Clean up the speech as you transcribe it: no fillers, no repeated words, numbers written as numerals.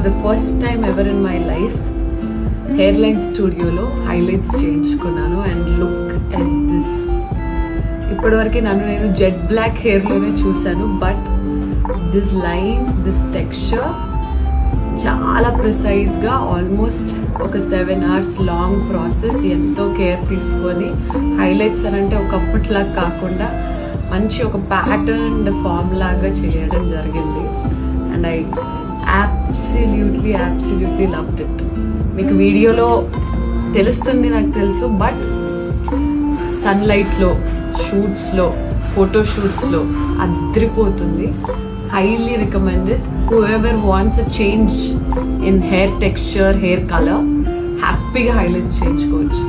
The first time ever in my life hair line స్టూడియోలో highlights చేయించుకున్నాను. And look at this. ఇప్పటివరకు నేను jet black హెయిర్లోనే చూశాను, but this lines, this texture చాలా ప్రిసైజ్గా, almost ఒక 7 hours long process. ఎంతో care తీసుకొని హైలైట్స్ అని అంటే ఒకప్పటిలా కాకుండా మంచి ఒక ప్యాటర్న్ ఫామ్ లాగా చేయడం జరిగింది. And I absolutely loved it. మీకు వీడియోలో తెలుస్తుంది నాకు తెలుసు, బట్ సన్లైట్లో, షూట్స్లో, ఫోటో షూట్స్లో అద్రిపోతుంది. Highly recommended. whoever wants a change in hair texture, hair color, హ్యాపీగా హైలైట్స్ చేయించుకోవచ్చు.